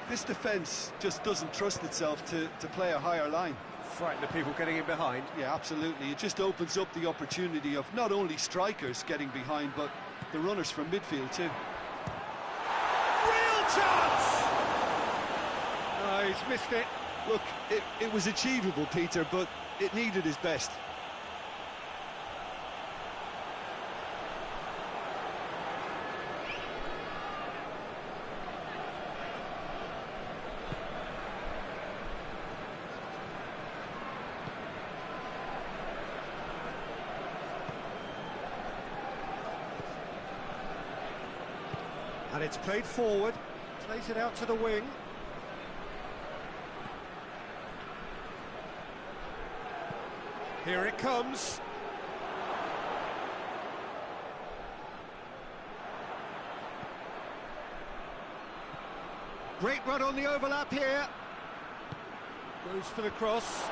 This defence just doesn't trust itself to play a higher line. Frighten the people getting in behind. Yeah, absolutely. It just opens up the opportunity of not only strikers getting behind, but the runners from midfield too. Real chance! Oh, he's missed it. Look, it was achievable, Peter, but it needed his best. And it's played forward, plays it out to the wing. Here it comes. Great run on the overlap here. Goes for the cross.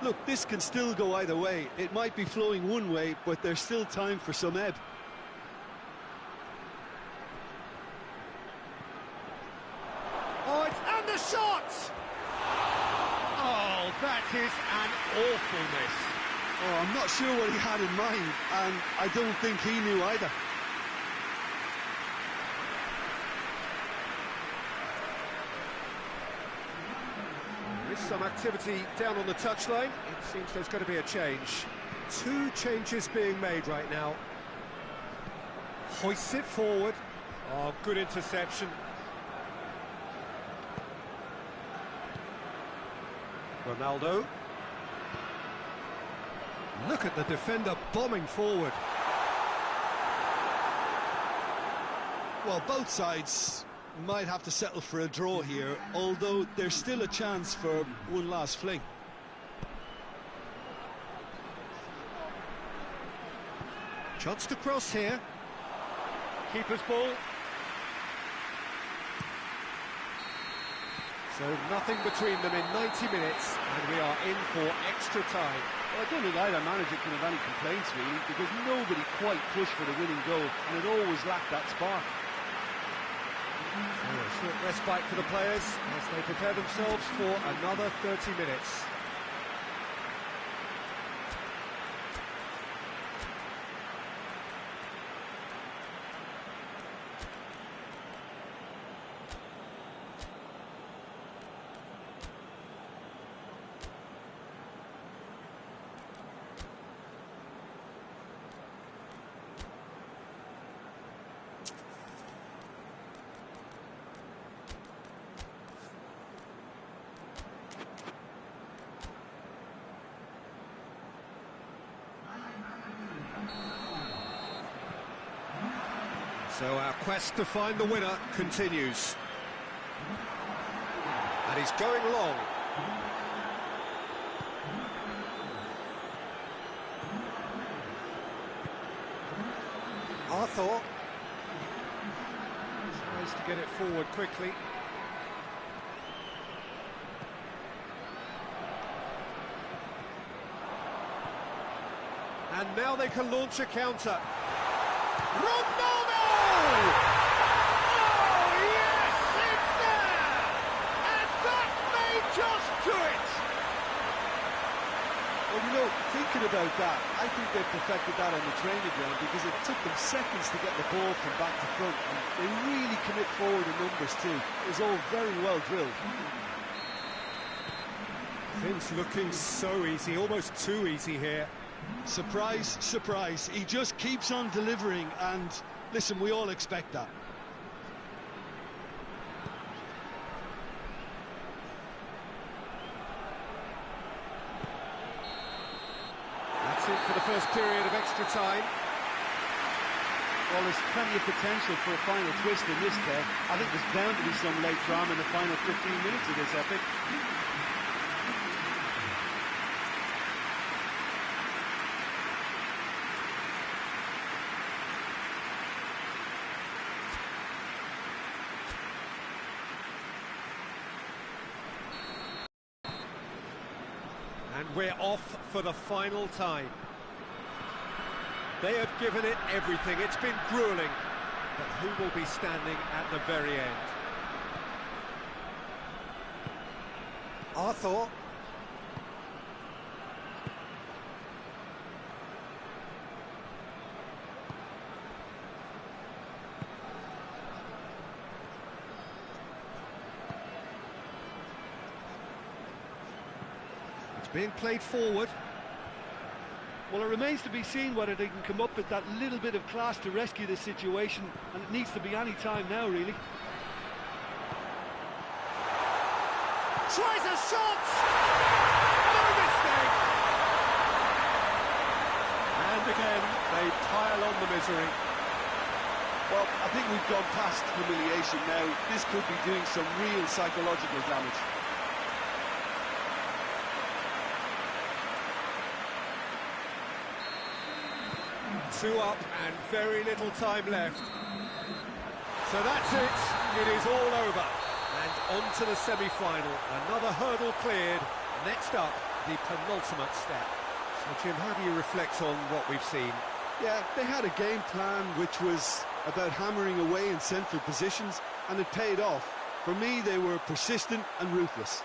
Look, this can still go either way. It might be flowing one way, but there's still time for some ebb. Oh, and the shot! Oh, that is an awful miss. Oh, I'm not sure what he had in mind, and I don't think he knew either. Some activity down on the touchline. It seems there's going to be a change. Two changes being made right now. Hoists it forward. Oh, good interception. Ronaldo. Look at the defender bombing forward. Well, both sides might have to settle for a draw here, although there's still a chance for one last fling. Chance to cross here. Keeper's ball. So nothing between them in 90 minutes, and we are in for extra time. Well, I don't think either manager can have any complaints, really, because nobody quite pushed for the winning goal, and it always lacked that spark. So a short respite for the players as they prepare themselves for another 30 minutes. So our quest to find the winner continues. And he's going long. Arthur tries to get it forward quickly. And now they can launch a counter. Ronaldo! Oh, yes, it's there! And that may just do it! Well, you know, thinking about that, I think they perfected that on the training ground because it took them seconds to get the ball from back to front, and they really commit forward in numbers too. It was all very well drilled. Things looking so easy, almost too easy here. Surprise, surprise. He just keeps on delivering, and listen, we all expect that. That's it for the first period of extra time. Well, there's plenty of potential for a final twist in this test. I think there's bound to be some late drama in the final 15 minutes of this epic. And we're off for the final time. They have given it everything. It's been gruelling. but who will be standing at the very end? Arthur. It's being played forward. Well, it remains to be seen whether they can come up with that little bit of class to rescue this situation, and it needs to be any time now, really. Tries a shot! No mistake! And again, they pile on the misery. Well, I think we've gone past humiliation now. This could be doing some real psychological damage. Two up and very little time left. So that's it. It is all over. And on to the semi-final. Another hurdle cleared. Next up, the penultimate step. So, Jim, how do you reflect on what we've seen? Yeah, they had a game plan which was about hammering away in central positions, and it paid off. For me, they were persistent and ruthless.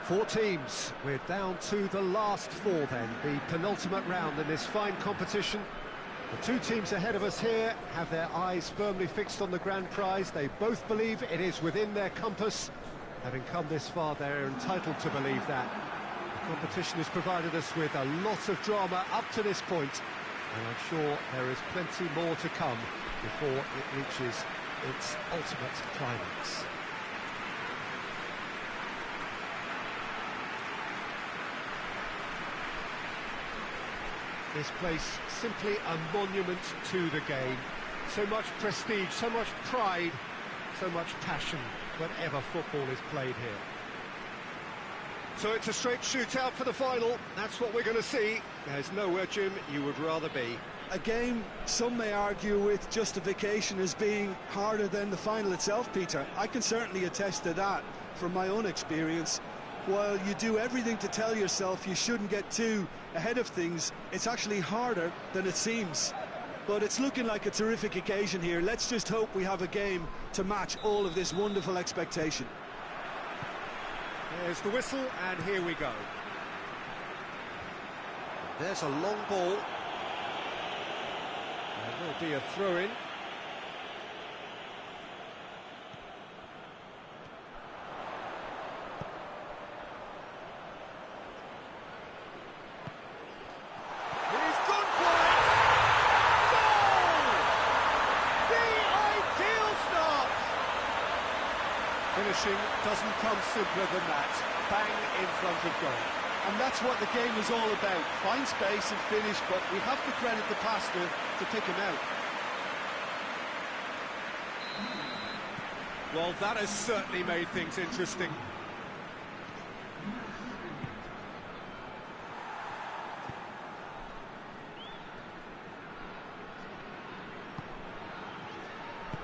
Four teams. We're down to the last four then, the penultimate round in this fine competition. The two teams ahead of us here have their eyes firmly fixed on the grand prize. They both believe it is within their compass. Having come this far, they're entitled to believe that. The competition has provided us with a lot of drama up to this point, and I'm sure there is plenty more to come before it reaches its ultimate climax. This place simply a monument to the game. So much prestige, so much pride, so much passion whenever football is played here. So it's a straight shootout for the final. That's what we're going to see. There's nowhere, Jim, you would rather be. A game some may argue with justification as being harder than the final itself, Peter. I can certainly attest to that from my own experience. While you do everything to tell yourself you shouldn't get too ahead of things, it's actually harder than it seems. But it's looking like a terrific occasion here. Let's just hope we have a game to match all of this wonderful expectation. There's the whistle, and here we go. There's a long ball. There will be a throw-in. Finishing doesn't come simpler than that. Bang in front of goal. And that's what the game is all about. Find space and finish, but we have to credit the passer to pick him out. Well, that has certainly made things interesting.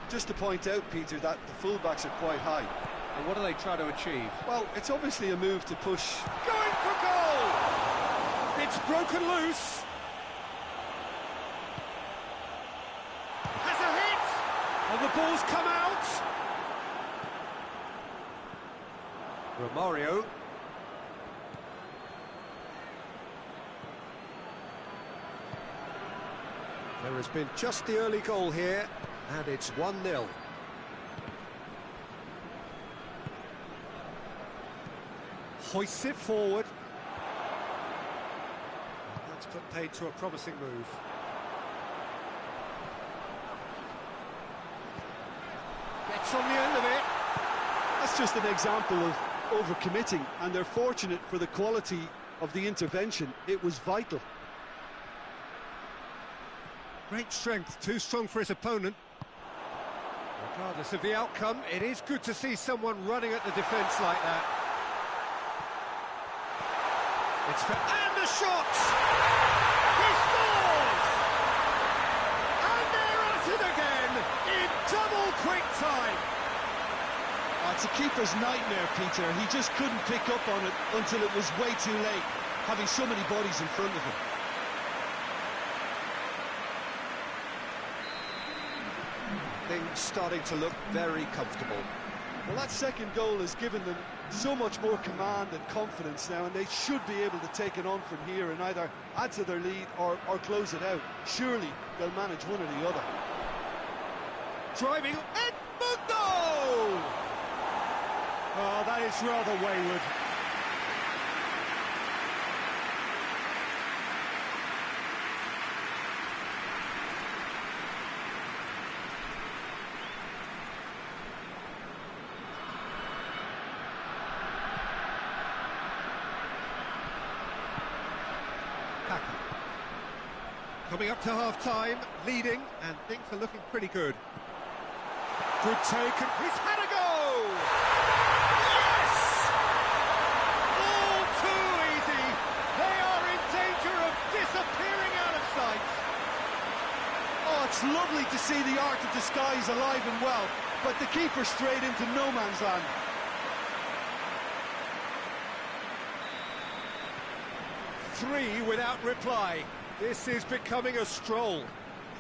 Just to point out, Peter, that the fullbacks are quite high. And what do they try to achieve? Well, it's obviously a move to push. Going for goal! It's broken loose. Has a hit! And the ball's come out. Romario. There has been just the early goal here, and it's 1-0. Hoists it forward. That's put paid to a promising move. Gets on the end of it. That's just an example of overcommitting, and they're fortunate for the quality of the intervention. It was vital. Great strength, too strong for his opponent. Regardless of the outcome, it is good to see someone running at the defence like that. And the shot! He scores! And they're at it again in double quick time. It's a keeper's nightmare, Peter. He just couldn't pick up on it until it was way too late, having so many bodies in front of him. Things starting to look very comfortable. Well, that second goal has given them so much more command and confidence now, and they should be able to take it on from here and either add to their lead or close it out. Surely they'll manage one or the other. Driving Edmundo! Oh, that is rather wayward. Coming up to half-time, leading, and things are looking pretty good. Good take, and he's had a go! Yes! All too easy. They are in danger of disappearing out of sight. Oh, it's lovely to see the art of disguise alive and well, but the keeper straight into no man's land. Three without reply. This is becoming a stroll.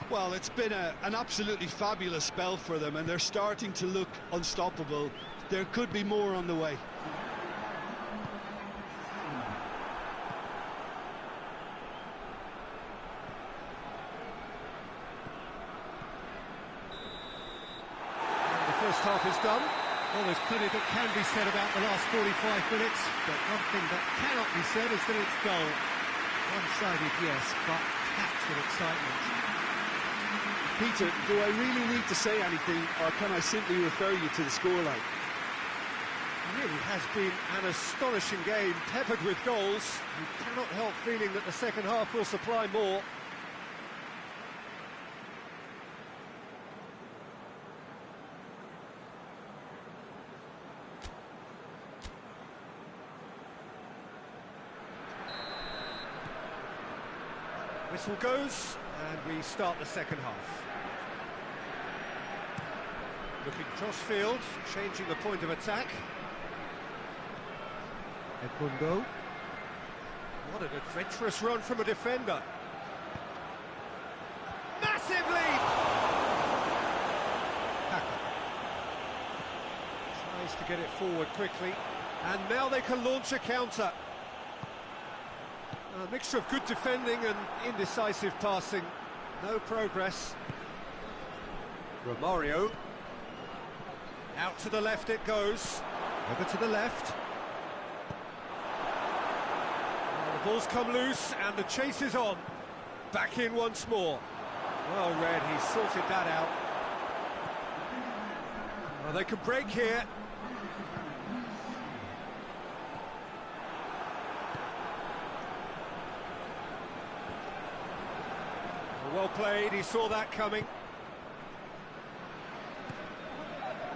Well, it's been an absolutely fabulous spell for them, and they're starting to look unstoppable. There could be more on the way. And the first half is done. Well, there's plenty that can be said about the last 45 minutes, but one thing that cannot be said is that it's dull. One-sided, yes, but packed with excitement. Peter, do I really need to say anything, or can I simply refer you to the scoreline? It really has been an astonishing game, peppered with goals. You cannot help feeling that the second half will supply more. Whistle goes, and we start the second half. Looking cross-field, changing the point of attack. Edmundo. What an adventurous run from a defender. Massive leap! Packer. Tries to get it forward quickly, and now they can launch a counter. A mixture of good defending and indecisive passing. No progress. Romario. Out to the left it goes. Over to the left. Now the ball's come loose and the chase is on. Back in once more. Well read, he sorted that out. Well, they can break here. Well played, he saw that coming.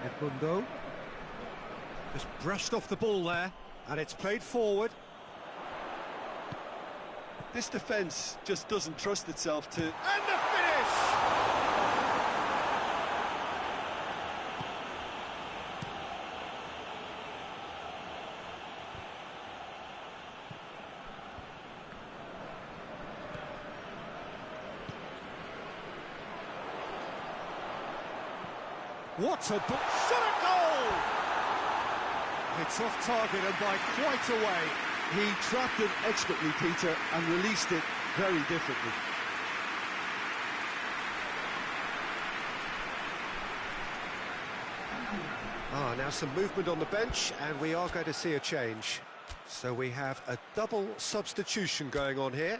Edmundo just brushed off the ball there, and it's played forward. This defence just doesn't trust itself to... And the finish! What a ball! Shot a goal! It's off target and by quite a way. He trapped it expertly, Peter, and released it very differently. Now some movement on the bench, and we are going to see a change. So we have a double substitution going on here.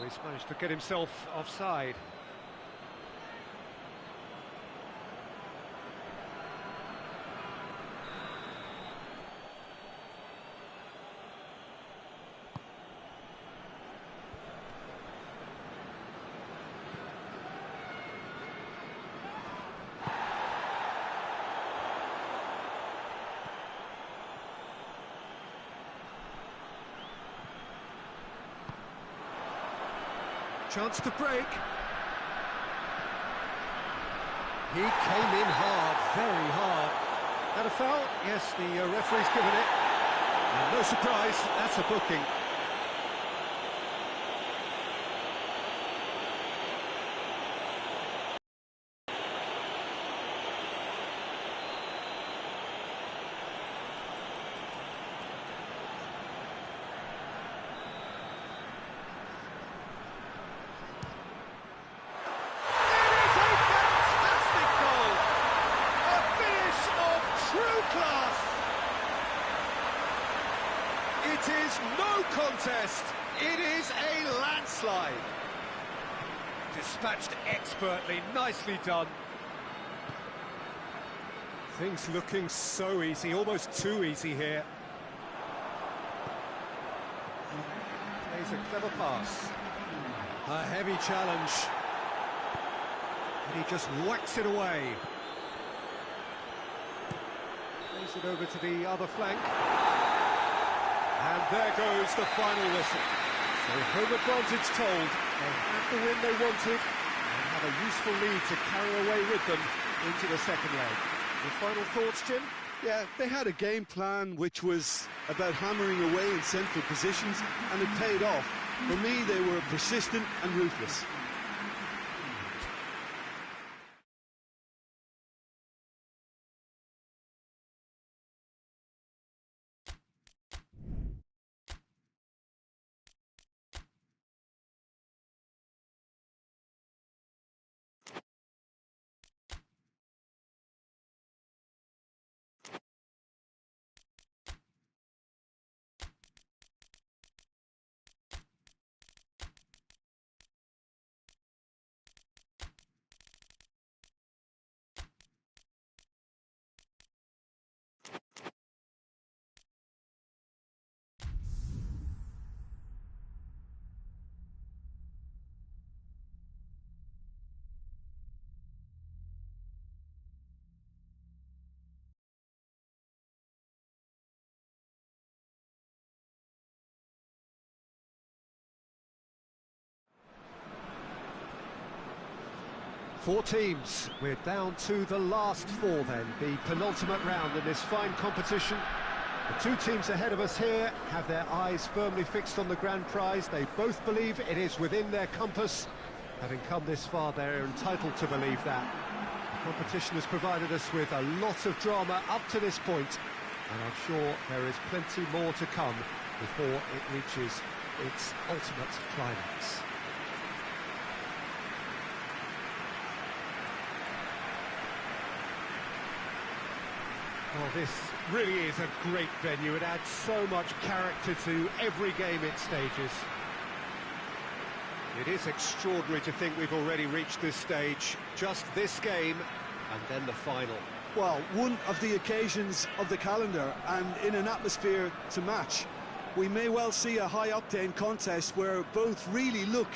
He's managed to get himself offside. Chance to break. He came in hard, very hard. Had a foul? Yes, the referee's given it. And no surprise, that's a booking. It is no contest, it is a landslide. Dispatched expertly, nicely done. Things looking so easy, almost too easy here. Plays a clever pass. A heavy challenge. And he just whacks it away. Plays it over to the other flank. And there goes the final whistle. So home advantage told. They have the win they wanted and have a useful lead to carry away with them into the second leg. Your final thoughts, Jim? Yeah, they had a game plan which was about hammering away in central positions, and it paid off. For me, they were persistent and ruthless. Four teams. We're down to the last four then, the penultimate round in this fine competition. The two teams ahead of us here have their eyes firmly fixed on the grand prize. They both believe it is within their compass. Having come this far, they're entitled to believe that. The competition has provided us with a lot of drama up to this point, and I'm sure there is plenty more to come before it reaches its ultimate climax. Well, this really is a great venue. It adds so much character to every game it stages. It is extraordinary to think we've already reached this stage. Just this game, and then the final. Well, one of the occasions of the calendar, and in an atmosphere to match. We may well see a high-octane contest where both really look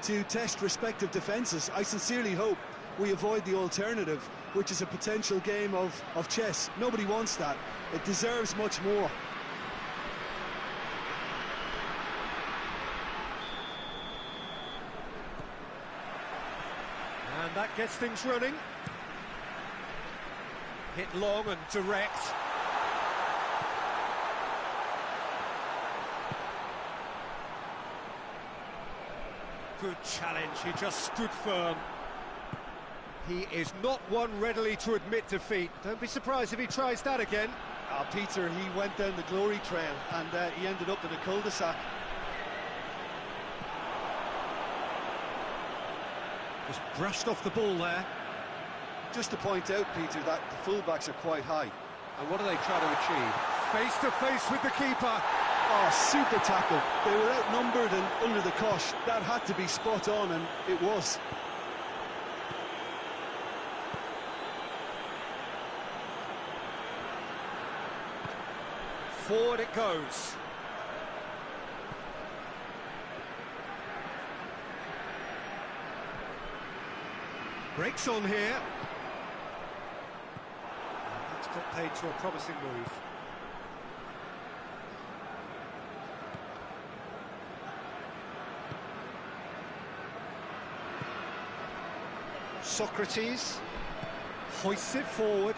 to test respective defences. I sincerely hope we avoid the alternative, which is a potential game of chess. Nobody wants that. It deserves much more. And that gets things running. Hit long and direct. Good challenge, he just stood firm. He is not one readily to admit defeat. Don't be surprised if he tries that again. Peter, he went down the glory trail and he ended up in a cul-de-sac. Just brushed off the ball there. Just to point out, Peter, that the fullbacks are quite high. And what do they try to achieve? Face to face with the keeper. Oh, super tackle. They were outnumbered and under the cosh. That had to be spot on, and it was. Forward it goes. Breaks on here. That's got paid to a promising move. Socrates hoists it forward.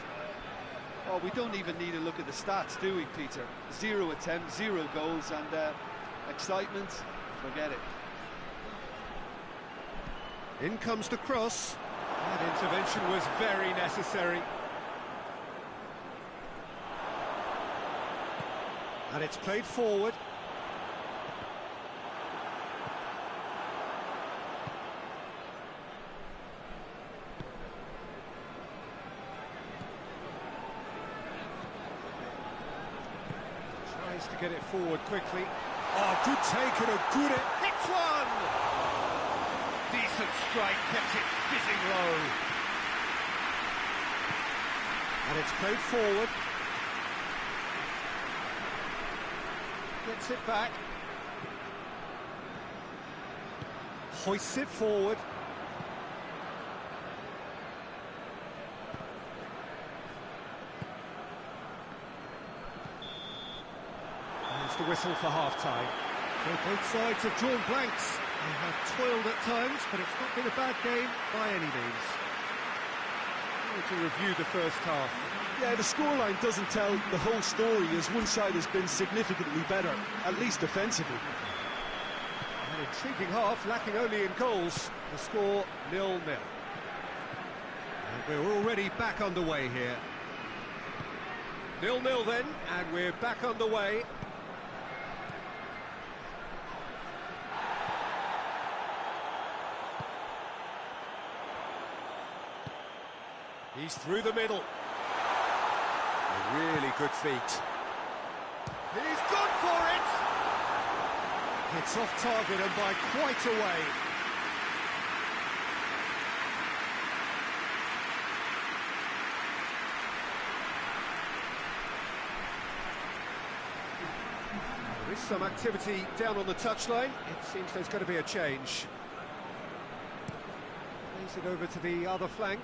Oh, we don't even need to look at the stats, do we, Peter? 0 attempts, 0 goals, and excitement, forget it. In comes the cross. That intervention was very necessary. And it's played forward. Tries to get it forward quickly. Oh, good take and a good hits one! Decent strike, kept it fizzing low. And it's played forward. Gets it back. Hoists it forward. There's the whistle for half-time. So both sides have drawn blanks. They have toiled at times, but it's not been a bad game by any means. To review the first half. Yeah, the scoreline doesn't tell the whole story, as one side has been significantly better, at least defensively. An intriguing half, lacking only in goals. The score 0-0. And we're already back underway here. 0-0 then, and we're back underway. He's through the middle. A really good feat. He's gone for it! It's off target and by quite a way. There is some activity down on the touchline. It seems there's going to be a change. Plays it over to the other flank.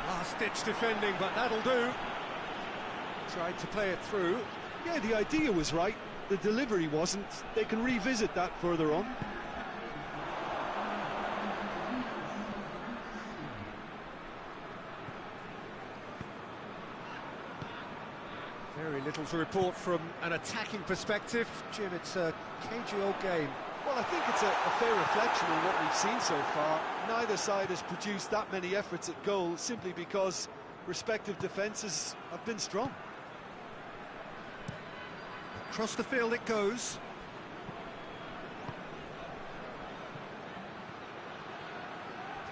Last-ditch defending, but that'll do. Tried to play it through. Yeah, the idea was right. The delivery wasn't. They can revisit that further on. Very little to report from an attacking perspective. Jim, it's a cagey old game. Well, I think it's a fair reflection on what we've seen so far. Neither side has produced that many efforts at goal simply because respective defences have been strong. Across the field it goes.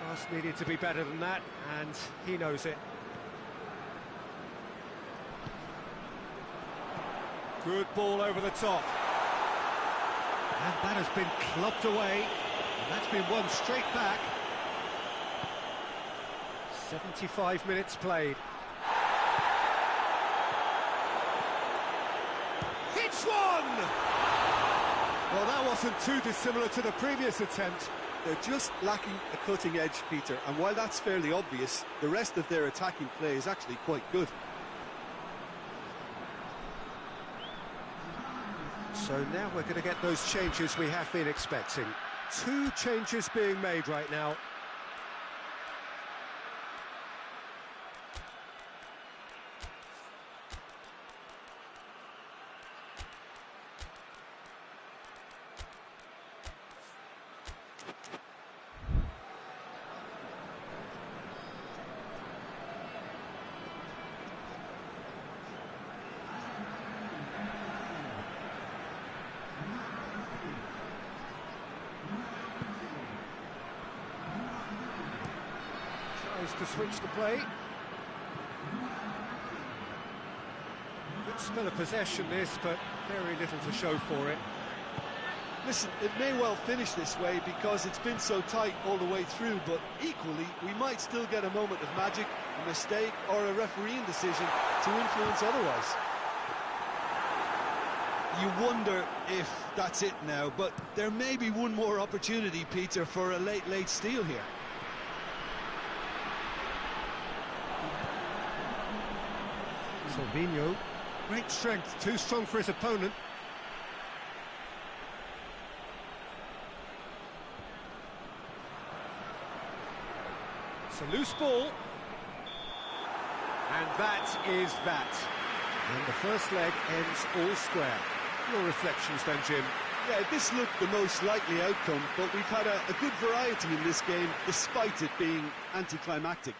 Pass needed to be better than that, and he knows it. Good ball over the top. And that has been clubbed away. And that's been won straight back. 75 minutes played. It's one! Well, that wasn't too dissimilar to the previous attempt. They're just lacking a cutting edge, Peter, and while that's fairly obvious, the rest of their attacking play is actually quite good. So now we're going to get those changes we have been expecting. 2 changes being made right now. To switch the play. Good spell of possession this, but very little to show for it. Listen, it may well finish this way because it's been so tight all the way through, but equally we might still get a moment of magic, a mistake or a refereeing decision to influence otherwise. You wonder if that's it now, but there may be one more opportunity, Peter, for a late steal here. Salvino, great strength, too strong for his opponent. It's a loose ball. And that is that. And the first leg ends all square. Your reflections then, Jim? Yeah, this looked the most likely outcome, but we've had a good variety in this game, despite it being anticlimactic.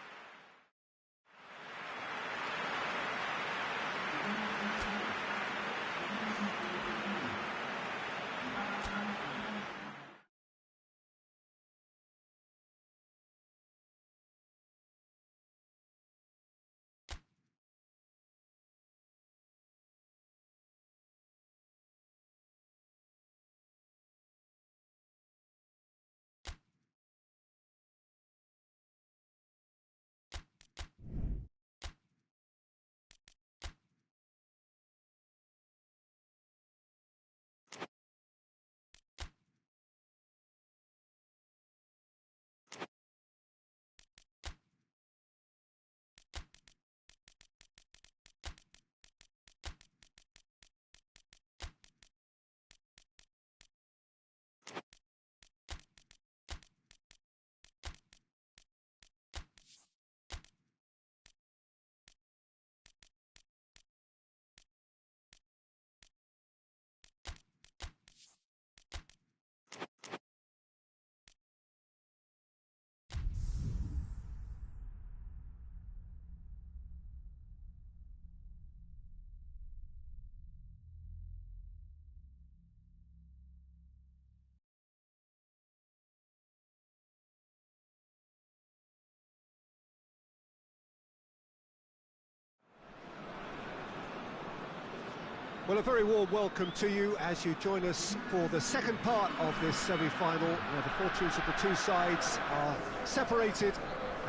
Well, a very warm welcome to you as you join us for the second part of this semi-final, where the fortunes of the two sides are separated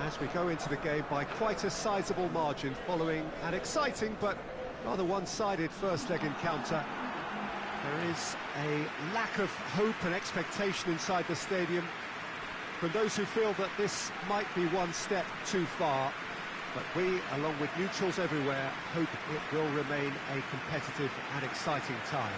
as we go into the game by quite a sizable margin following an exciting but rather one-sided first leg encounter. There is a lack of hope and expectation inside the stadium from those who feel that this might be one step too far. But we, along with neutrals everywhere, hope it will remain a competitive and exciting time.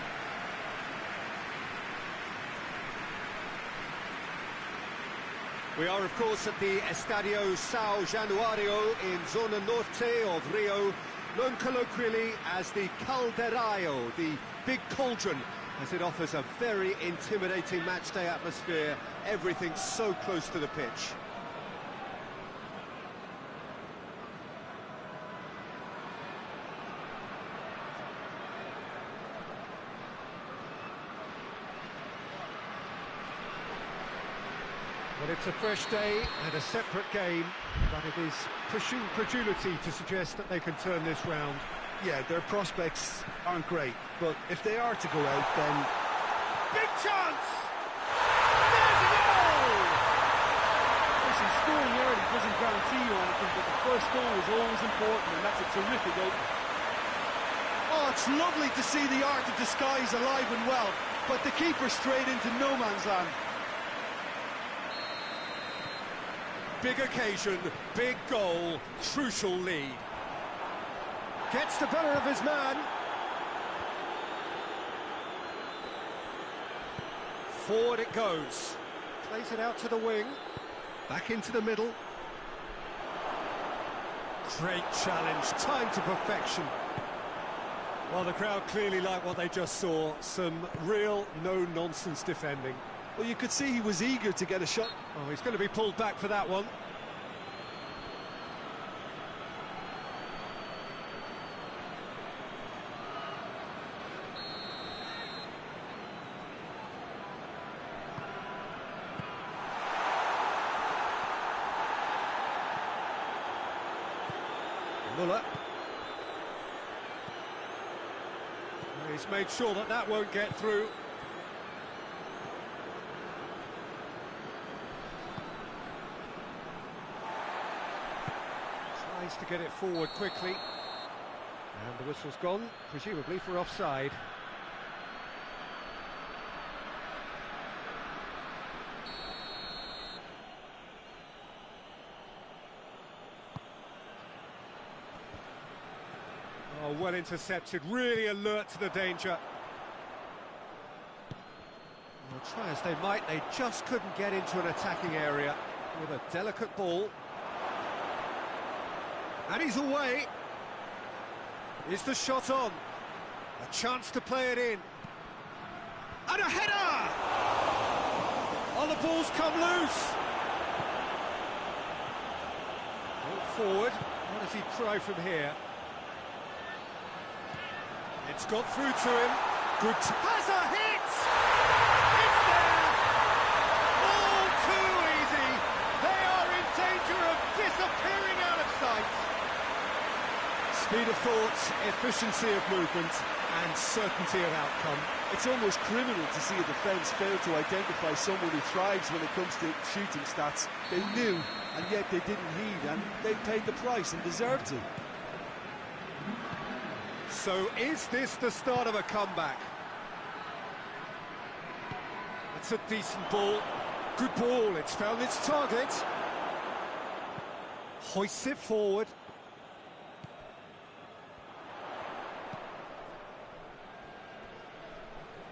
We are, of course, at the Estadio São Januário in Zona Norte of Rio, known colloquially as the Caldeirão, the big cauldron, as it offers a very intimidating matchday atmosphere, everything so close to the pitch. Well, it's a fresh day and a separate game, but it is pushing credulity to suggest that they can turn this round. Yeah, their prospects aren't great, but if they are to go out, then... Big chance! There's a goal! Listen, scoring early doesn't guarantee you anything, but the first goal is always important, and that's a terrific opening. Oh, it's lovely to see the art of disguise alive and well, but the keeper straight into no man's land. Big occasion, big goal, crucial lead. Gets the better of his man. Forward it goes. Plays it out to the wing. Back into the middle. Great challenge, time to perfection. Well, the crowd clearly like what they just saw. Some real no-nonsense defending. Well, you could see he was eager to get a shot. Oh, he's going to be pulled back for that one. Muller. He's made sure that that won't get through. Tries to get it forward quickly. And the whistle's gone, presumably for offside. Oh, well intercepted, really alert to the danger. Well, try as they might, they just couldn't get into an attacking area with a delicate ball. And he's away. Is the shot on? A chance to play it in. And a header! Oh, the ball's come loose. Ball forward. What does he try from here? It's got through to him. Good. Has a hit! It's there! All too easy. They are in danger of disappearing out of sight. Speed of thought, efficiency of movement, and certainty of outcome. It's almost criminal to see a defence fail to identify someone who thrives when it comes to shooting stats. They knew, and yet they didn't heed, and they paid the price and deserved to. So is this the start of a comeback? It's a decent ball. Good ball, it's found its target. Hoists it forward.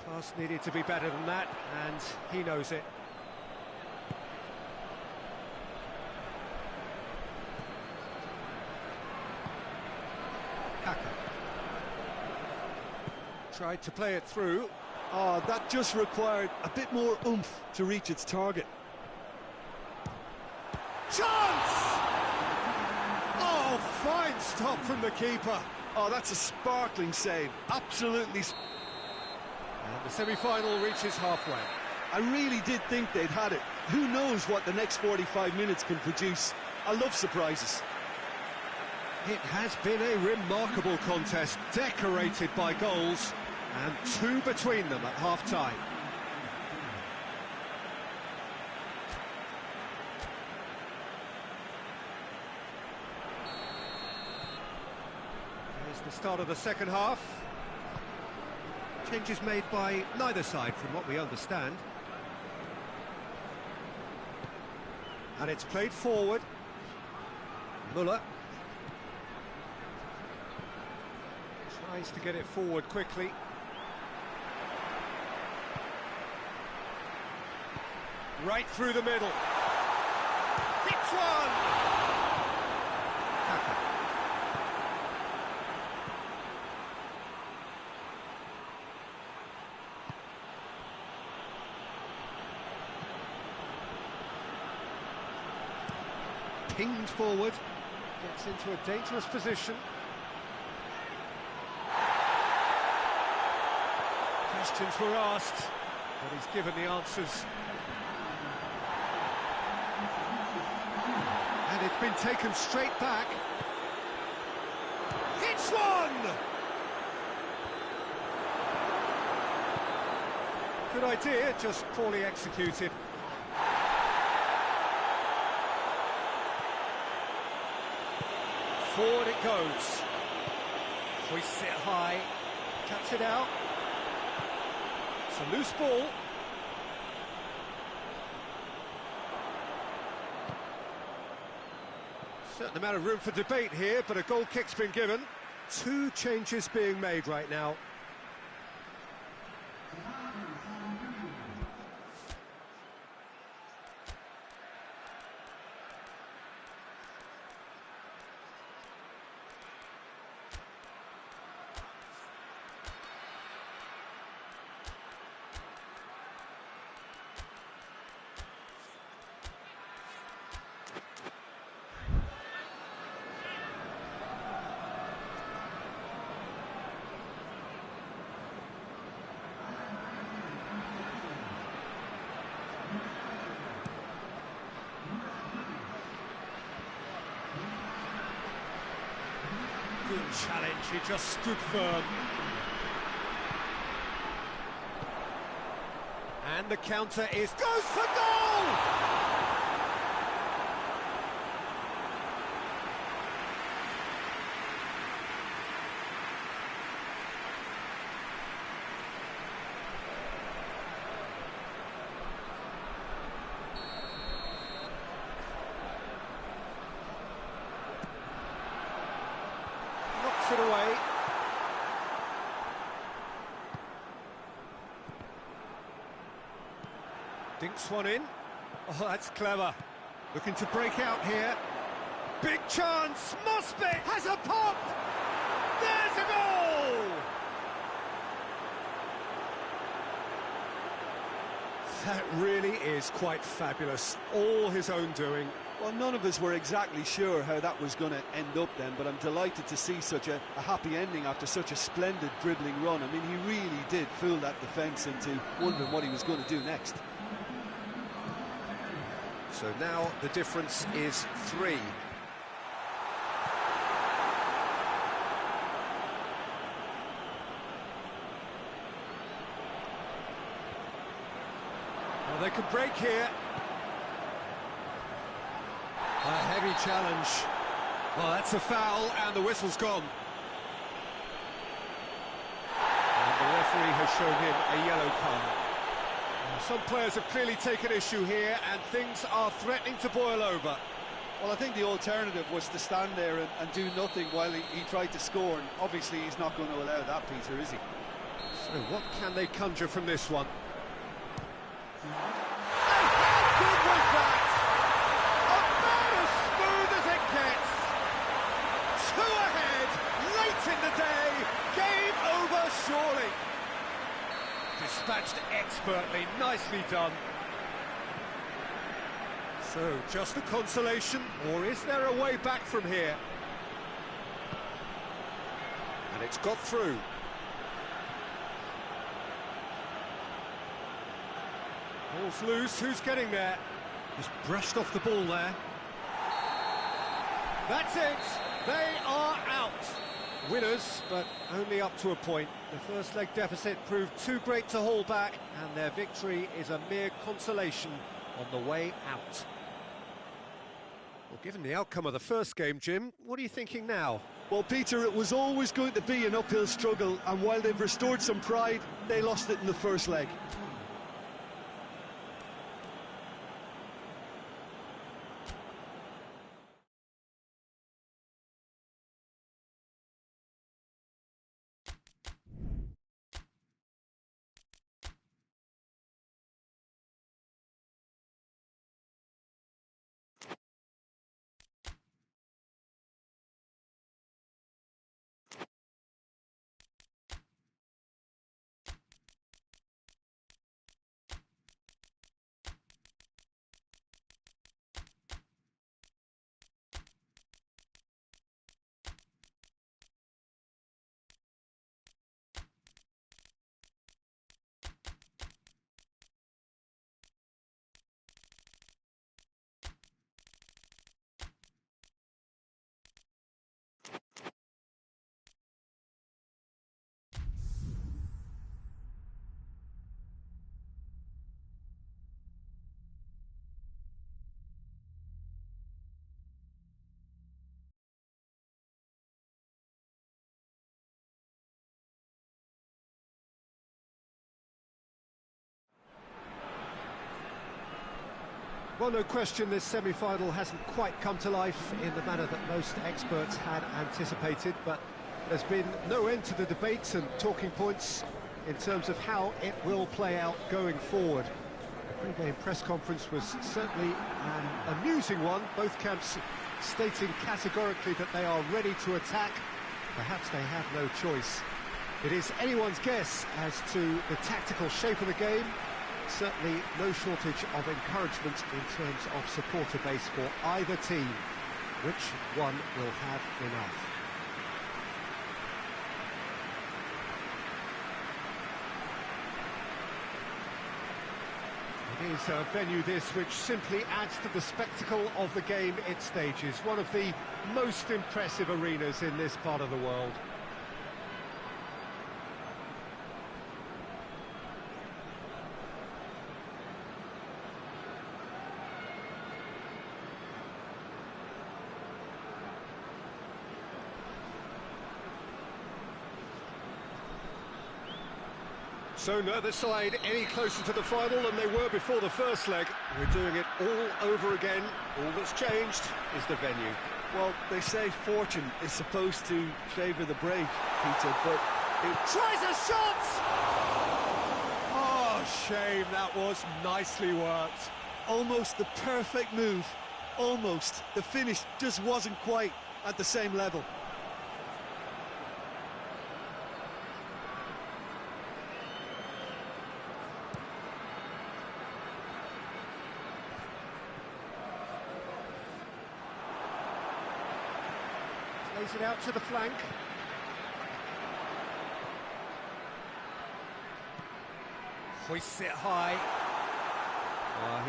Pass needed to be better than that, and he knows it. Kaka. Tried to play it through. Oh, that just required a bit more oomph to reach its target. Chance! Oh, fine stop from the keeper. Oh, that's a sparkling save. Absolutely. And the semi-final reaches halfway. I really did think they'd had it. Who knows what the next 45 minutes can produce. I love surprises. It has been a remarkable contest, decorated by goals, and two between them at half-time. Here's the start of the second half. Changes made by neither side, from what we understand. And it's played forward. Muller. Tries to get it forward quickly. Right through the middle. Hits one! Kaka. Pinged forward. Gets into a dangerous position. Questions were asked, but he's given the answers. it's been taken straight back. It's one! Good idea, just poorly executed. Forward it goes. Hoists it high, cuts it out. It's a loose ball. Certain amount of room for debate here, but a goal kick's been given. Two changes being made right now. Good challenge, he just stood firm. And the counter goes for goal! It away. Dinks one in. Oh, that's clever. Looking to break out here. Big chance. Mosbeck has a pop. There's a goal. That really is quite fabulous. All his own doing. Well, none of us were exactly sure how that was going to end up then, but I'm delighted to see such a happy ending after such a splendid dribbling run. I mean, he really did fool that defence into wondering what he was going to do next. So now the difference is 3. Well, they can break here. A heavy challenge. Well, that's a foul, and the whistle's gone. And the referee has shown him a yellow card. Some players have clearly taken issue here, and things are threatening to boil over. Well, I think the alternative was to stand there and do nothing while he tried to score, and obviously he's not going to allow that, Peter, is he? So what can they conjure from this one? And how good was that? In the day, game over surely. Dispatched expertly, nicely done. So, just a consolation, or is there a way back from here? And it's got through. Ball's loose, who's getting there? Just brushed off the ball there. That's it, they are out. Winners, but only up to a point. The first leg deficit proved too great to hold back, and their victory is a mere consolation on the way out. Well, given the outcome of the first game, Jim, what are you thinking now? Well, Peter, it was always going to be an uphill struggle, and while they've restored some pride, they lost it in the first leg. Well, no question, this semi-final hasn't quite come to life in the manner that most experts had anticipated, but there's been no end to the debates and talking points in terms of how it will play out going forward. The pre-game press conference was certainly an amusing one, both camps stating categorically that they are ready to attack. Perhaps they have no choice. It is anyone's guess as to the tactical shape of the game. Certainly no shortage of encouragement in terms of supporter base for either team. Which one will have enough? It is a venue this which simply adds to the spectacle of the game it stages. One of the most impressive arenas in this part of the world. So neither side any closer to the final than they were before the first leg. We're doing it all over again. All that's changed is the venue. Well, they say fortune is supposed to favour the brave, Peter, but it Tries a shot! Oh, shame, that was nicely worked. almost the perfect move. Almost. The finish just wasn't quite at the same level. Plays it out to the flank. Hoists it high.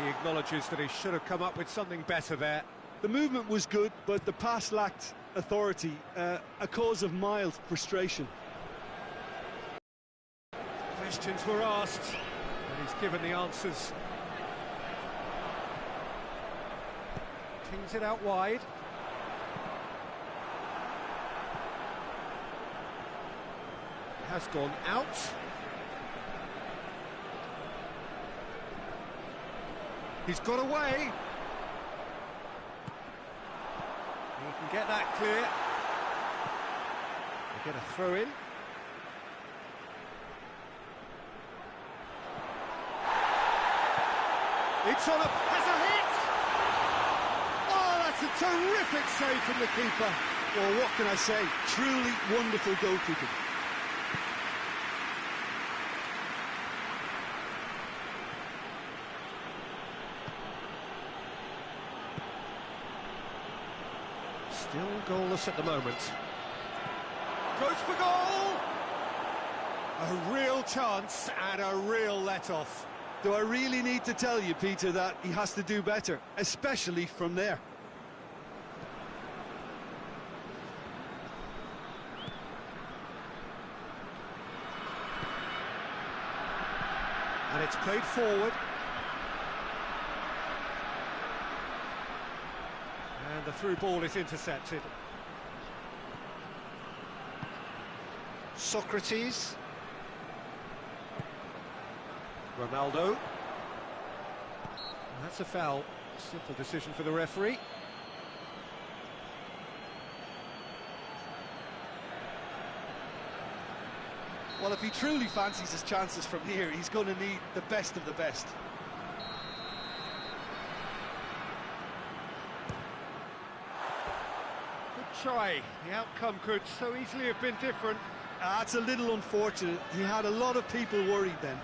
He acknowledges that he should have come up with something better there. The movement was good, but the pass lacked authority, a cause of mild frustration. Questions were asked, and he's given the answers. Tings it out wide. Has gone out. He's got away. He can get that clear. They get a throw in. It's on has a hit! Oh, that's a terrific save from the keeper. Well, what can I say? Truly wonderful goalkeeping. Still goalless at the moment. Goes for goal! A real chance and a real let-off. Do I really need to tell you, Peter, that he has to do better, especially from there? And it's played forward. And the through ball is intercepted. Socrates. Ronaldo. And that's a foul. Simple decision for the referee. Well, if he truly fancies his chances from here, he's going to need the best of the best. Good try. The outcome could so easily have been different. That's a little unfortunate. He had a lot of people worried then.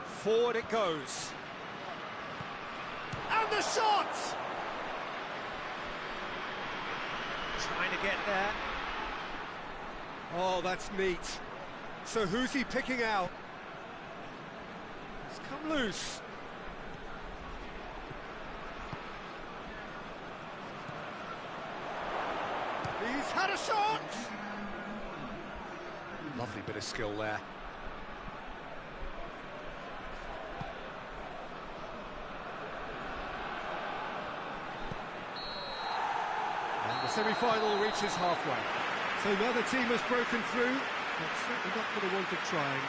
Forward it goes. And the shot! Trying to get there. Oh, that's neat. So who's he picking out? It's come loose. He's had a shot! Lovely bit of skill there. semi-final reaches halfway. So neither team has broken through, but certainly not for the want of trying.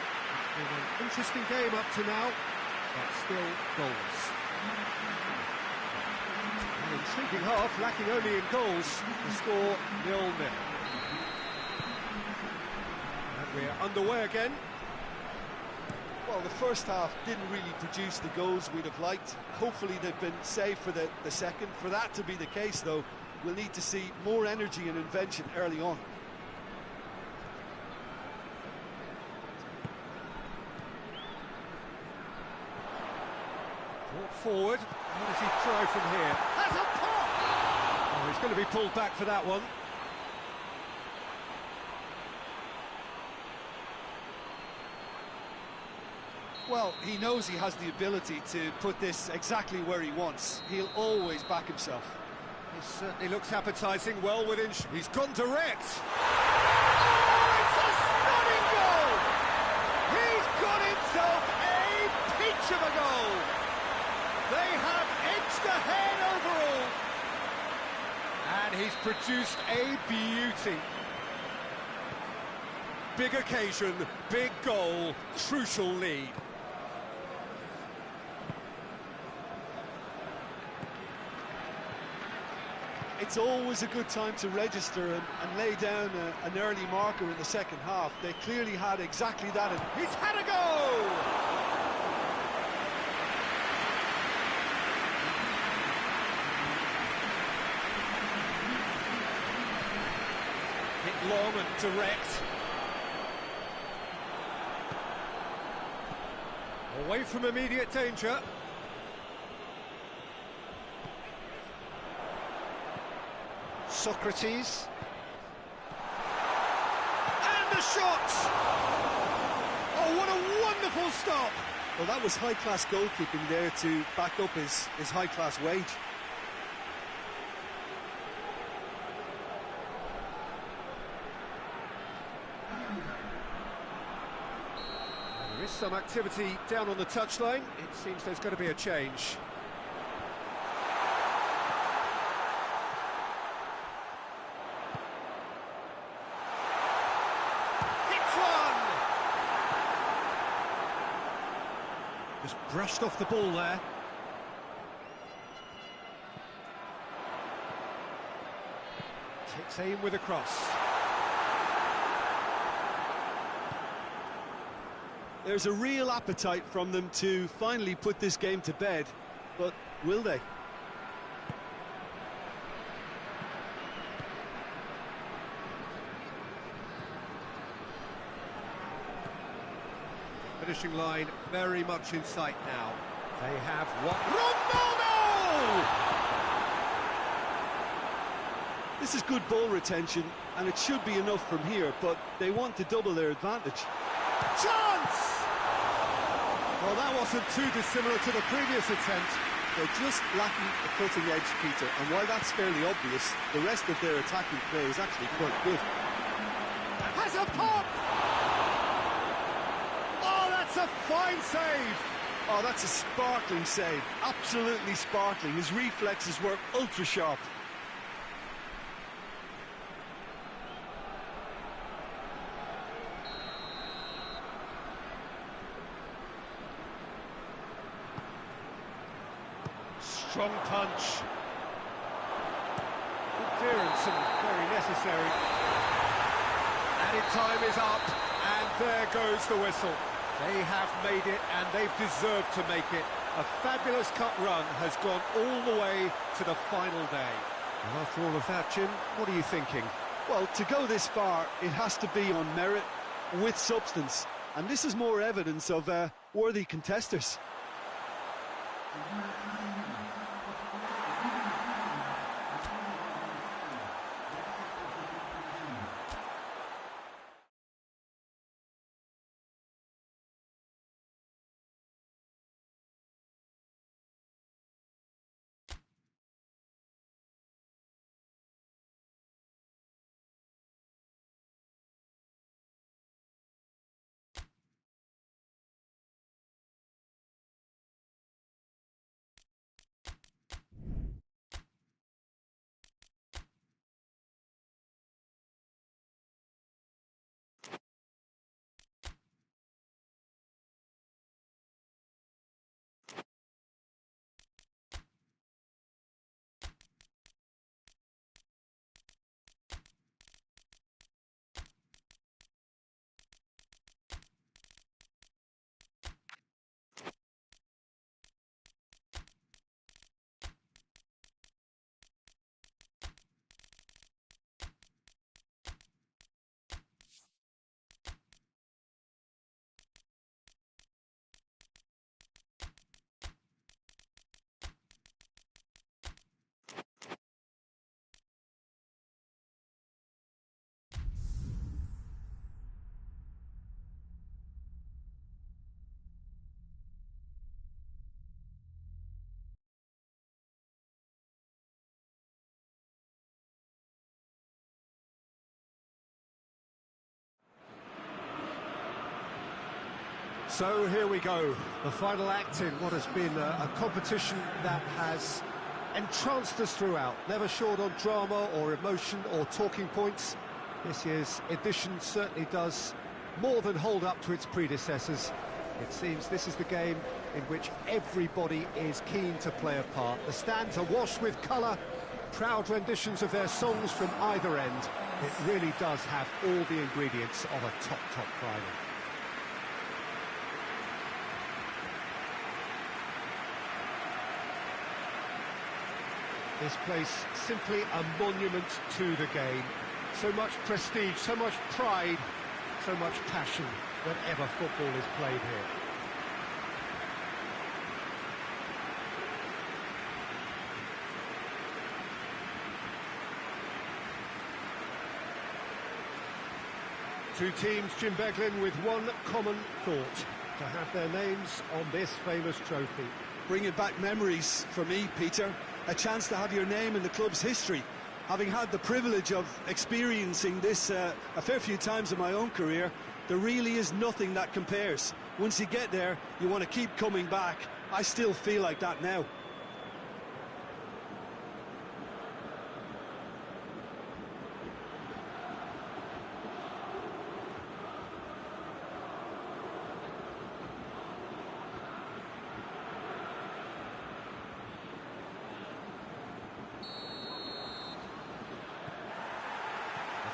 It's been an interesting game up to now, but still goals. An intriguing half, lacking only in goals. The score 0-0. And we're underway again. Well, the first half didn't really produce the goals we'd have liked. Hopefully they've been saved for the second. For that to be the case, though, we'll need to see more energy and invention early on. Brought forward. How does he try from here? Has a pop! Oh, he's going to be pulled back for that one. Well, he knows he has the ability to put this exactly where he wants. He'll always back himself. This certainly looks appetising, well within... He's gone direct! Oh, it's a stunning goal! He's got himself a peach of a goal! They have edged ahead overall! And he's produced a beauty. Big occasion, big goal, crucial lead. It's always a good time to register and lay down an early marker in the second half. They clearly had exactly that. He's had a goal! Hit long and direct. Away from immediate danger. Socrates. And the shot! Oh, what a wonderful stop! Well, that was high-class goalkeeping there to back up his high-class wage. There is some activity down on the touchline. It seems there's going to be a change. Just brushed off the ball there. Takes aim with a cross. There's a real appetite from them to finally put this game to bed, but will they? Finishing line very much in sight now. They have what? Ronaldo! This is good ball retention, and it should be enough from here, but they want to double their advantage. Chance! Well, that wasn't too dissimilar to the previous attempt. They're just lacking a cutting edge, Peter, and while that's fairly obvious, the rest of their attacking play is actually quite good. Has a pop! Oh, that's a fine save! Oh, that's a sparkling save. Absolutely sparkling. His reflexes were ultra sharp. Strong punch. Good clearance and very necessary. Added time is up, and there goes the whistle. They have made it, and they've deserved to make it. A fabulous cup run has gone all the way to the final day. And after all of that, Jim, what are you thinking? Well, to go this far, it has to be on merit, with substance. And this is more evidence of worthy contesters. So here we go, the final act in what has been a competition that has entranced us throughout, never short on drama or emotion or talking points. This year's edition certainly does more than hold up to its predecessors. It seems this is the game in which everybody is keen to play a part. The stands are washed with colour, proud renditions of their songs from either end. It really does have all the ingredients of a top final. This place simply a monument to the game. So much prestige, so much pride, so much passion whenever football is played here. Two teams, Jim Beglin, with one common thought: to have their names on this famous trophy. Bringing back memories for me, Peter. A chance to have your name in the club's history. Having had the privilege of experiencing this a fair few times in my own career, there really is nothing that compares. Once you get there, you want to keep coming back. I still feel like that now.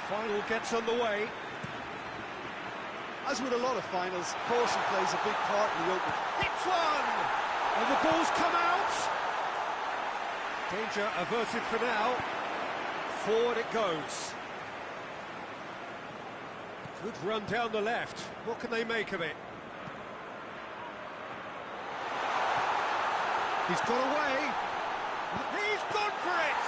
Final gets underway. As with a lot of finals, caution plays a big part in the open. Hits one! And the ball's come out! Danger averted for now. Forward it goes. Good run down the left. What can they make of it? He's got away. He's gone for it!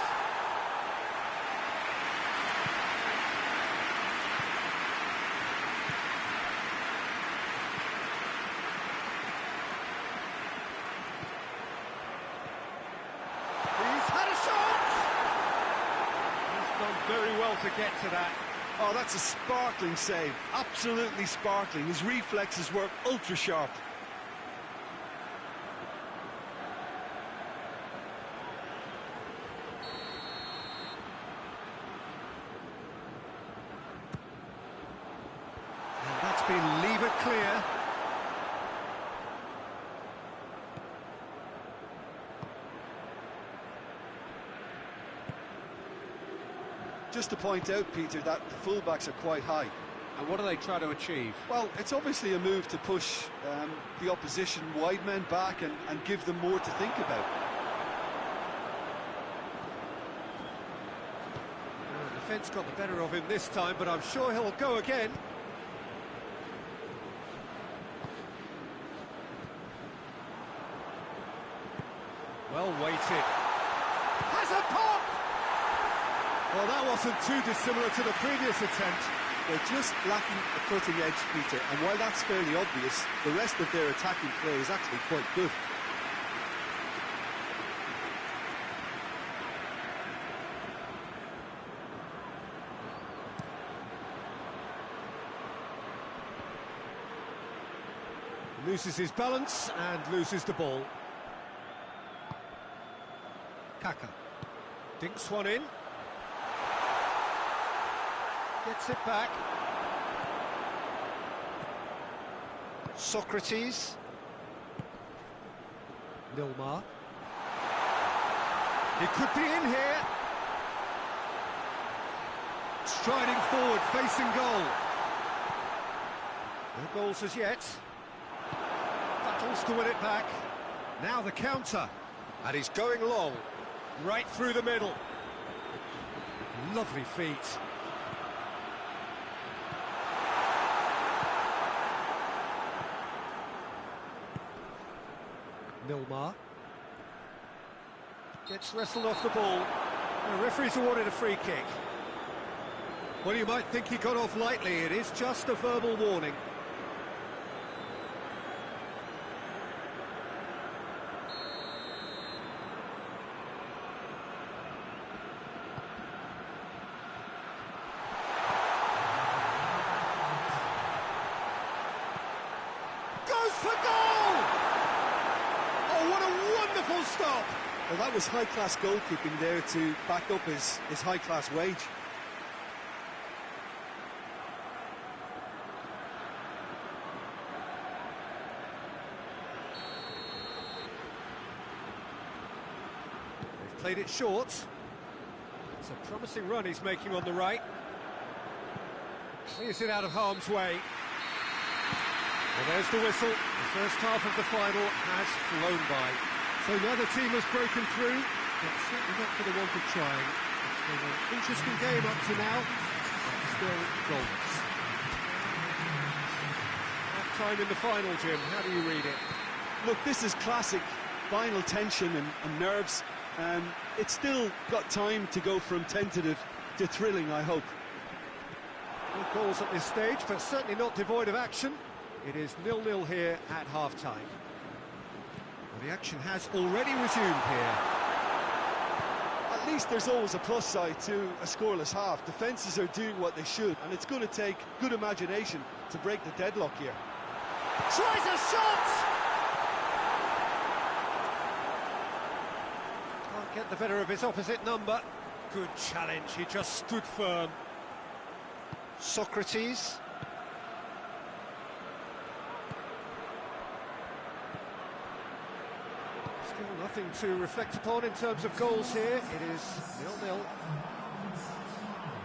Very well to get to that. Oh, that's a sparkling save. Absolutely sparkling. His reflexes were ultra sharp. And that's been levered clear. Just to point out, Peter, that the fullbacks are quite high. And what do they try to achieve? Well, it's obviously a move to push the opposition wide men back and give them more to think about. Well, the defence got the better of him this time, but I'm sure he'll go again. Well weighted. Has a pop! Well, that wasn't too dissimilar to the previous attempt. They're just lacking a cutting edge, Peter, and while that's fairly obvious, the rest of their attacking play is actually quite good. Loses his balance and loses the ball. Kaka dinks one in. Gets it back. Socrates. Nilmar. He could be in here. Striding forward, facing goal. No goals as yet. Battles to win it back. Now the counter. And he's going long. Right through the middle. Lovely feet. Nilmar gets wrestled off the ball. The referee's awarded a free kick. Well, you might think he got off lightly. It is just a verbal warning. for goal! Oh, what a wonderful stop! Well, that was high-class goalkeeping there to back up his high-class wage. They've played it short. It's a promising run he's making on the right. Clears it out of harm's way. Well, there's the whistle. The first half of the final has flown by. So neither team has broken through, but certainly not for the want of trying. It's been an interesting game up to now, but still goals. Half-time in the final, Jim. How do you read it? Look, this is classic final tension and nerves. It's still got time to go from tentative to thrilling, I hope. No goals at this stage, but certainly not devoid of action. It is 0-0 here at half-time. Well, the action has already resumed here. At least there's always a plus side to a scoreless half. Defences are doing what they should, and it's going to take good imagination to break the deadlock here. Tries a shot! Can't get the better of his opposite number. Good challenge, he just stood firm. Socrates. Still nothing to reflect upon in terms of goals here. It is 0-0.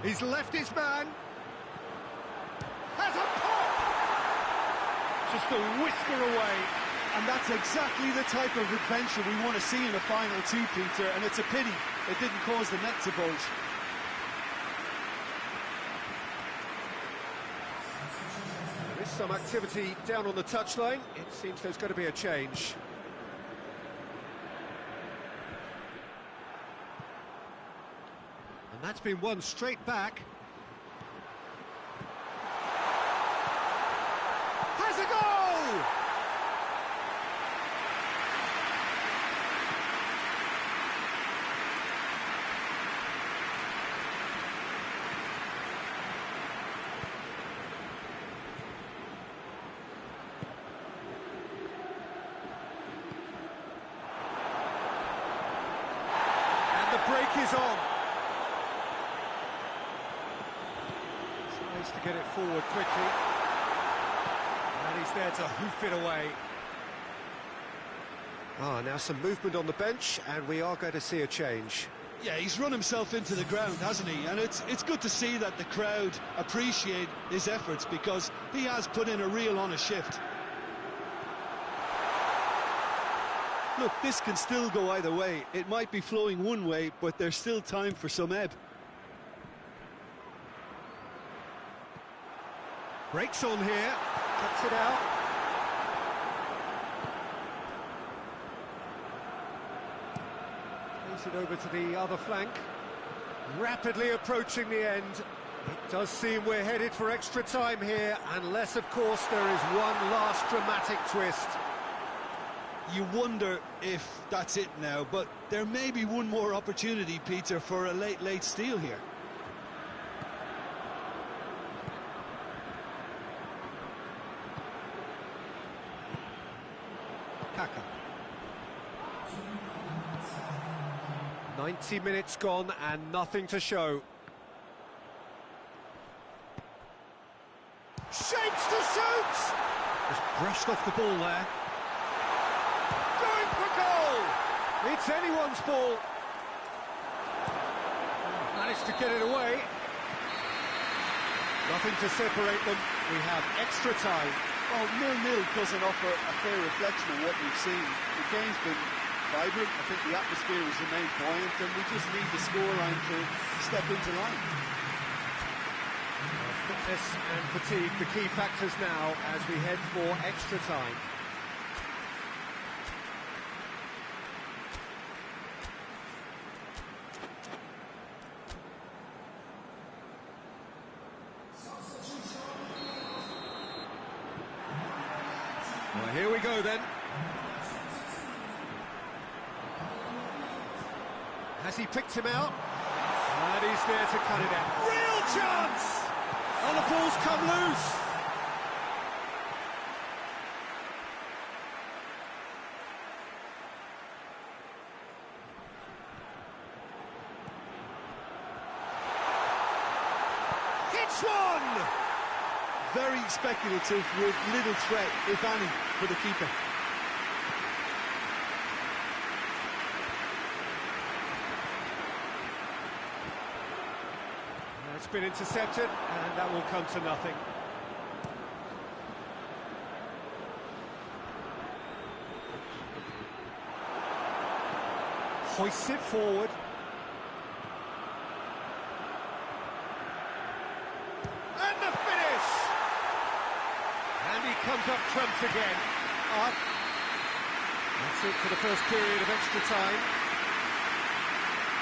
He's left his man. Has a pop! Just a whisker away. And that's exactly the type of adventure we want to see in a final too, Peter, and it's a pity it didn't cause the net to bulge. There is some activity down on the touchline. It seems there's going to be a change. And that's been won straight back. Has a goal! And the break is on. Tries to get it forward quickly. And he's there to hoof it away. Now some movement on the bench, and we are going to see a change. Yeah, he's run himself into the ground, hasn't he? And it's good to see that the crowd appreciate his efforts, because he has put in a real honest shift. Look, this can still go either way. It might be flowing one way, but there's still time for some ebb. Breaks on here, cuts it out. Plays it over to the other flank. Rapidly approaching the end. It does seem we're headed for extra time here, unless, of course, there is one last dramatic twist. You wonder if that's it now, but there may be one more opportunity, Peter, for a late steal here. Kaka. 90 minutes gone and nothing to show. Shapes to shoot! Just brushed off the ball there. Going for goal! It's anyone's ball. Managed to get it away. Nothing to separate them. We have extra time. Well, 0-0 doesn't offer a fair reflection of what we've seen. The game's been vibrant. I think the atmosphere has remained buoyant, and we just need the scoreline to step into line. Fitness and fatigue, the key factors now as we head for extra time. Well, here we go then. Has he picked him out? And he's there to cut it out. Real chance! And the ball's come loose. this one! Very speculative with little threat, if any, for the keeper. It's been intercepted, and that will come to nothing. Hoists it forward. And the finish! And he comes up trumps again. Up. That's it for the first period of extra time.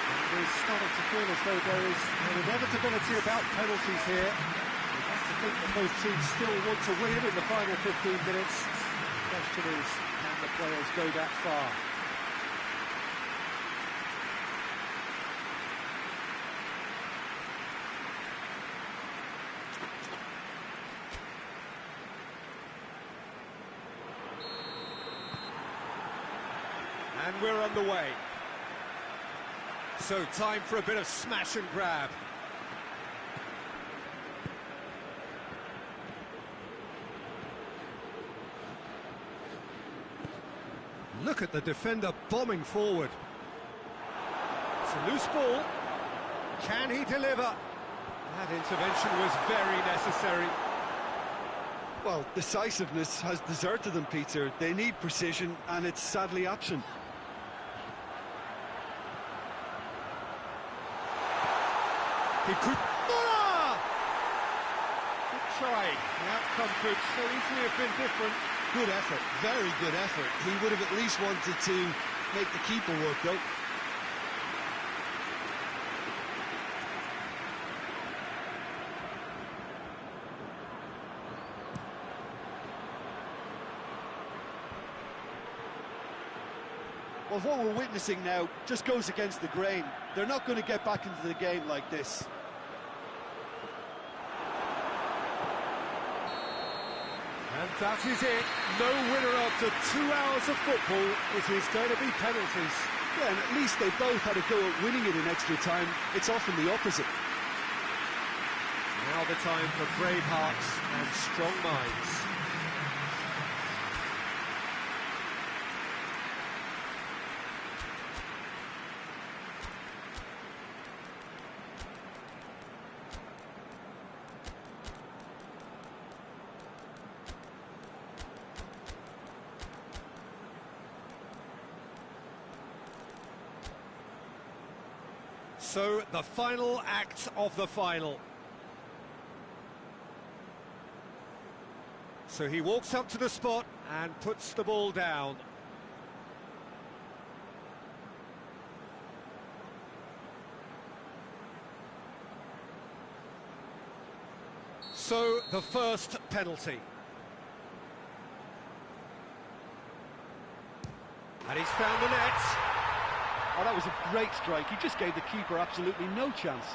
And we're starting to feel as though there is an inevitability about penalties here. We have to think that both teams still want to win in the final 15 minutes. The question is, can the players go that far? And we're on the way. So, time for a bit of smash and grab. Look at the defender bombing forward. It's a loose ball. Can he deliver? That intervention was very necessary. Well, decisiveness has deserted them, Peter. They need precision, and it's sadly absent. He could... Ah! Good try. The outcome could so easily have been different. Good effort, very good effort. He would have at least wanted to make the keeper work, though. Well, what we're witnessing now just goes against the grain. They're not going to get back into the game like this. And that is it. No winner after 2 hours of football. It is going to be penalties. Yeah, and at least they both had a go at winning it in extra time. It's often the opposite. Now the time for brave hearts and strong minds. So, the final act of the final. So he walks up to the spot and puts the ball down. So, the first penalty. And he's found the net. Oh, that was a great strike. He just gave the keeper absolutely no chance.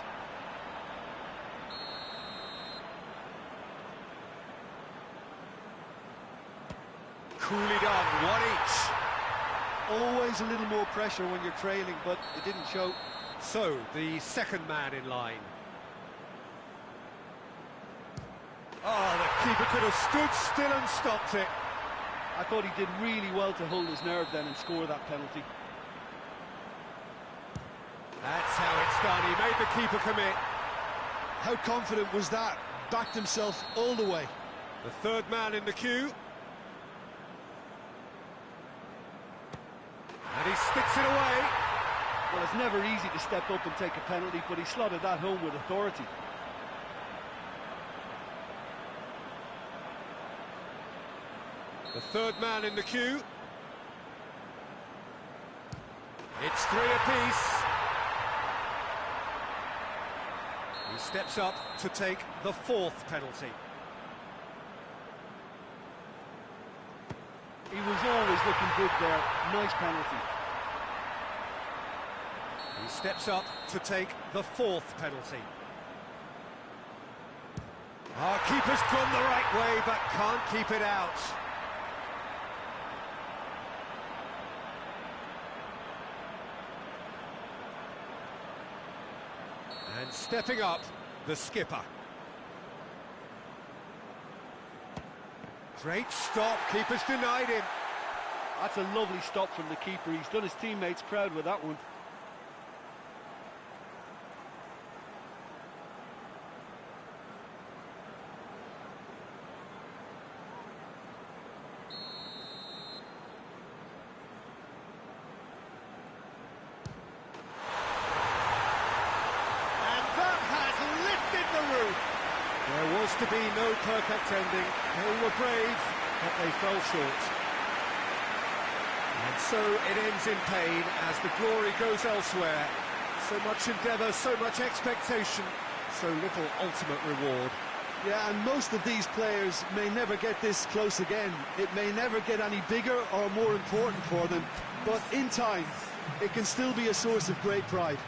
Coolly done, one each. Always a little more pressure when you're trailing, but it didn't show. So, the second man in line. Oh, the keeper could have stood still and stopped it. I thought he did really well to hold his nerve then and score that penalty. That's how it's done. He made the keeper commit. How confident was that? Backed himself all the way. The third man in the queue. And he sticks it away. Well, it's never easy to step up and take a penalty, but he slotted that home with authority. The third man in the queue. It's 3 apiece. He steps up to take the fourth penalty. He was always looking good there. Nice penalty. He steps up to take the fourth penalty. Our keeper's gone the right way, but can't keep it out. And stepping up, the skipper. Great stop, keeper's denied him. That's a lovely stop from the keeper. He's done his teammates proud with that one. There was to be no perfect ending. They were brave, but they fell short. And so it ends in pain as the glory goes elsewhere. So much endeavour, so much expectation, so little ultimate reward. Yeah, and most of these players may never get this close again. It may never get any bigger or more important for them, but in time, it can still be a source of great pride.